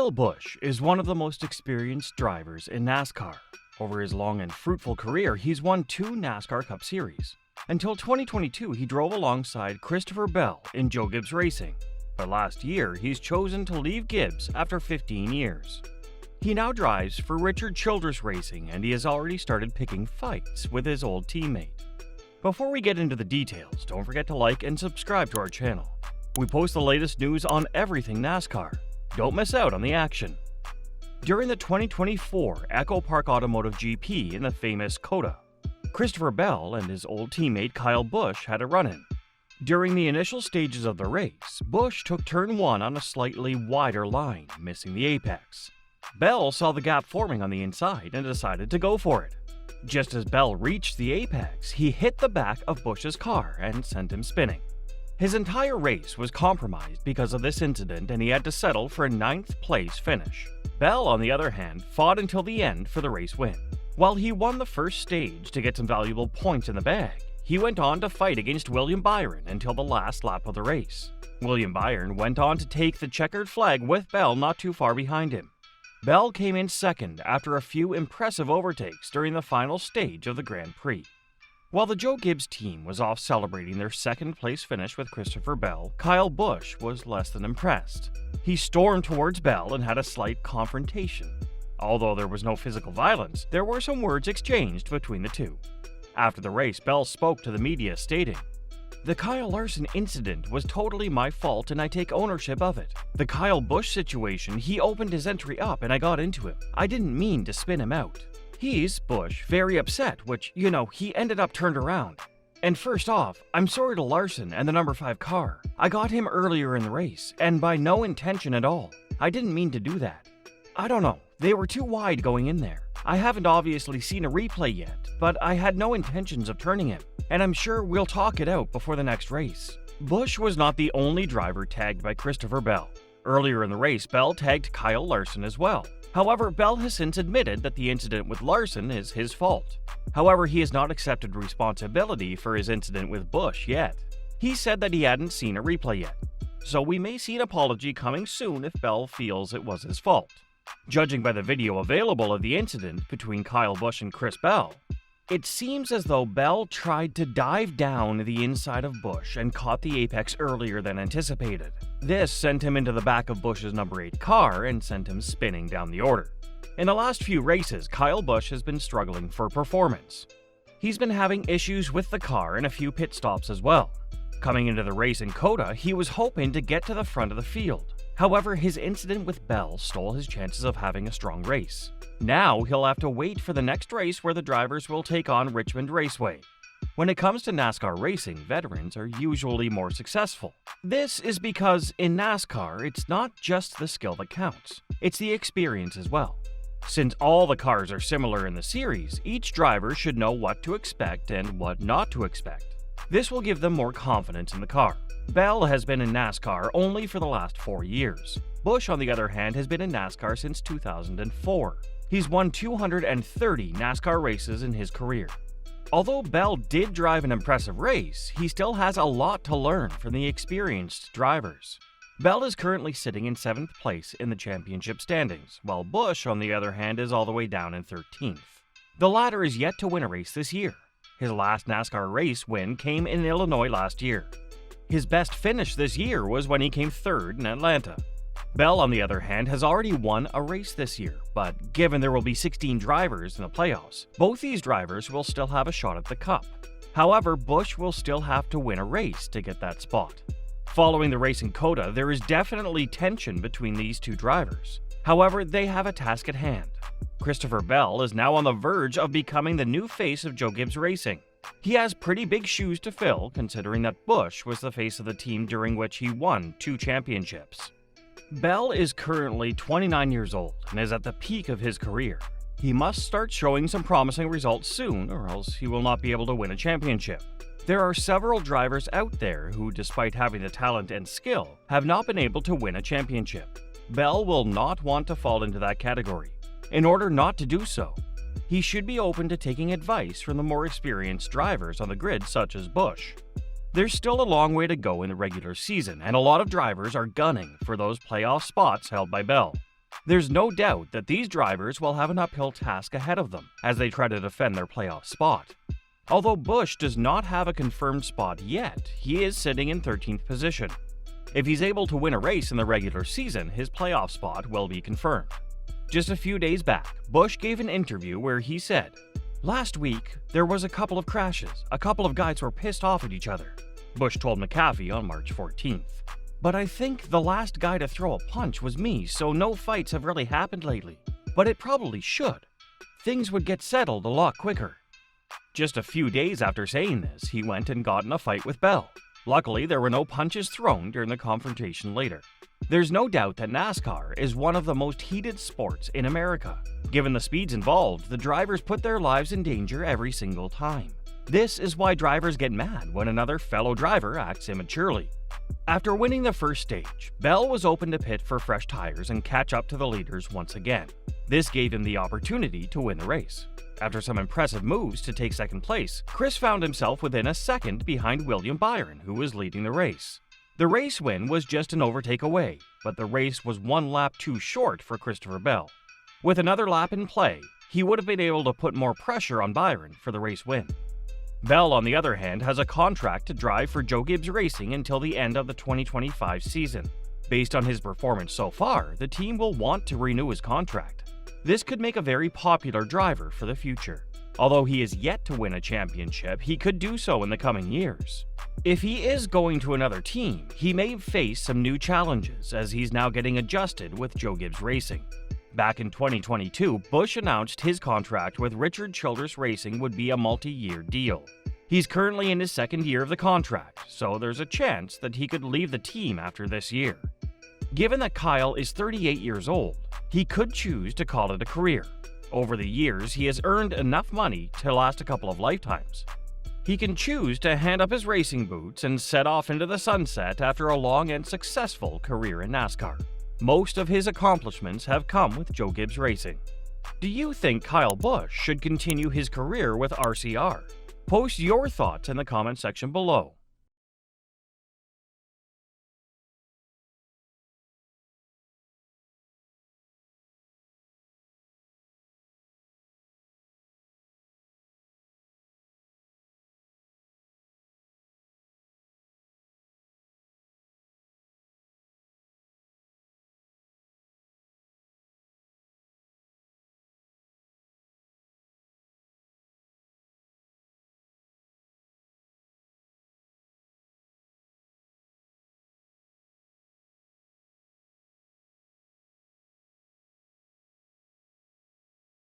Kyle Busch is one of the most experienced drivers in NASCAR. Over his long and fruitful career, he's won 2 NASCAR Cup Series. Until 2022, he drove alongside Christopher Bell in Joe Gibbs Racing. But last year, he's chosen to leave Gibbs after 15 years. He now drives for Richard Childress Racing, and he has already started picking fights with his old teammate. Before we get into the details, don't forget to like and subscribe to our channel. We post the latest news on everything NASCAR. Don't miss out on the action. During the 2024 Echo Park Automotive GP in the famous COTA, Christopher Bell and his old teammate Kyle Busch had a run-in. During the initial stages of the race, Busch took turn 1 on a slightly wider line, missing the apex. Bell saw the gap forming on the inside and decided to go for it. Just as Bell reached the apex, he hit the back of Busch's car and sent him spinning. His entire race was compromised because of this incident, and he had to settle for a 9th place finish. Bell, on the other hand, fought until the end for the race win. While he won the first stage to get some valuable points in the bag, he went on to fight against William Byron until the last lap of the race. William Byron went on to take the checkered flag with Bell not too far behind him. Bell came in second after a few impressive overtakes during the final stage of the Grand Prix. While the Joe Gibbs team was off celebrating their 2nd place finish with Christopher Bell, Kyle Busch was less than impressed. He stormed towards Bell and had a slight confrontation. Although there was no physical violence, there were some words exchanged between the two. After the race, Bell spoke to the media stating, "The Kyle Larson incident was totally my fault and I take ownership of it. The Kyle Busch situation, he opened his entry up and I got into him. I didn't mean to spin him out. He's, Busch, very upset, which, he ended up turned around. And first off, I'm sorry to Larson and the number 5 car. I got him earlier in the race, and by no intention at all. I didn't mean to do that. I don't know, they were too wide going in there. I haven't obviously seen a replay yet, but I had no intentions of turning him, and I'm sure we'll talk it out before the next race." Busch was not the only driver tagged by Christopher Bell. Earlier in the race, Bell tagged Kyle Larson as well. However, Bell has since admitted that the incident with Larson is his fault. However, he has not accepted responsibility for his incident with Busch yet. He said that he hadn't seen a replay yet, so we may see an apology coming soon if Bell feels it was his fault. Judging by the video available of the incident between Kyle Busch and Chris Bell, it seems as though Bell tried to dive down the inside of Busch and caught the apex earlier than anticipated. This sent him into the back of Busch's number 8 car and sent him spinning down the order. In the last few races, Kyle Busch has been struggling for performance. He's been having issues with the car and a few pit stops as well. Coming into the race in COTA, he was hoping to get to the front of the field. However, his incident with Bell stole his chances of having a strong race. Now he'll have to wait for the next race where the drivers will take on Richmond Raceway. When it comes to NASCAR racing, veterans are usually more successful. This is because in NASCAR, it's not just the skill that counts, it's the experience as well. Since all the cars are similar in the series, each driver should know what to expect and what not to expect. This will give them more confidence in the car. Bell has been in NASCAR only for the last 4 years. Busch, on the other hand, has been in NASCAR since 2004. He's won 230 NASCAR races in his career. Although Bell did drive an impressive race, he still has a lot to learn from the experienced drivers. Bell is currently sitting in 7th place in the championship standings, while Busch, on the other hand, is all the way down in 13th. The latter is yet to win a race this year. His last NASCAR race win came in Illinois last year. His best finish this year was when he came 3rd in Atlanta. Bell, on the other hand, has already won a race this year, but given there will be 16 drivers in the playoffs, both these drivers will still have a shot at the Cup. However, Busch will still have to win a race to get that spot. Following the race in COTA, there is definitely tension between these two drivers. However, they have a task at hand. Christopher Bell is now on the verge of becoming the new face of Joe Gibbs Racing. He has pretty big shoes to fill, considering that Busch was the face of the team during which he won 2 championships. Bell is currently 29 years old and is at the peak of his career. He must start showing some promising results soon, or else he will not be able to win a championship. There are several drivers out there who, despite having the talent and skill, have not been able to win a championship. Bell will not want to fall into that category. In order not to do so, he should be open to taking advice from the more experienced drivers on the grid such as Busch. There's still a long way to go in the regular season, and a lot of drivers are gunning for those playoff spots held by Bell. There's no doubt that these drivers will have an uphill task ahead of them as they try to defend their playoff spot. Although Busch does not have a confirmed spot yet, he is sitting in 13th position. If he's able to win a race in the regular season, his playoff spot will be confirmed. Just a few days back, Busch gave an interview where he said, "Last week, there was a couple of crashes. A couple of guys were pissed off at each other," Busch told McAfee on March 14th. "But I think the last guy to throw a punch was me, so no fights have really happened lately. But it probably should. Things would get settled a lot quicker." Just a few days after saying this, he went and got in a fight with Bell. Luckily, there were no punches thrown during the confrontation later. There's no doubt that NASCAR is one of the most heated sports in America. Given the speeds involved, the drivers put their lives in danger every single time. This is why drivers get mad when another fellow driver acts immaturely. After winning the first stage, Bell was open to pit for fresh tires and catch up to the leaders once again. This gave him the opportunity to win the race. After some impressive moves to take second place, Chris found himself within a second behind William Byron, who was leading the race. The race win was just an overtake away, but the race was one lap too short for Christopher Bell. With another lap in play, he would have been able to put more pressure on Byron for the race win. Bell, on the other hand, has a contract to drive for Joe Gibbs Racing until the end of the 2025 season. Based on his performance so far, the team will want to renew his contract. This could make a very popular driver for the future. Although he is yet to win a championship, he could do so in the coming years. If he is going to another team, he may face some new challenges as he's now getting adjusted with Joe Gibbs Racing. Back in 2022, Busch announced his contract with Richard Childress Racing would be a multi-year deal. He's currently in his second year of the contract, so there's a chance that he could leave the team after this year. Given that Kyle is 38 years old, he could choose to call it a career. Over the years, he has earned enough money to last a couple of lifetimes. He can choose to hand up his racing boots and set off into the sunset after a long and successful career in NASCAR. Most of his accomplishments have come with Joe Gibbs Racing. Do you think Kyle Busch should continue his career with RCR? Post your thoughts in the comment section below.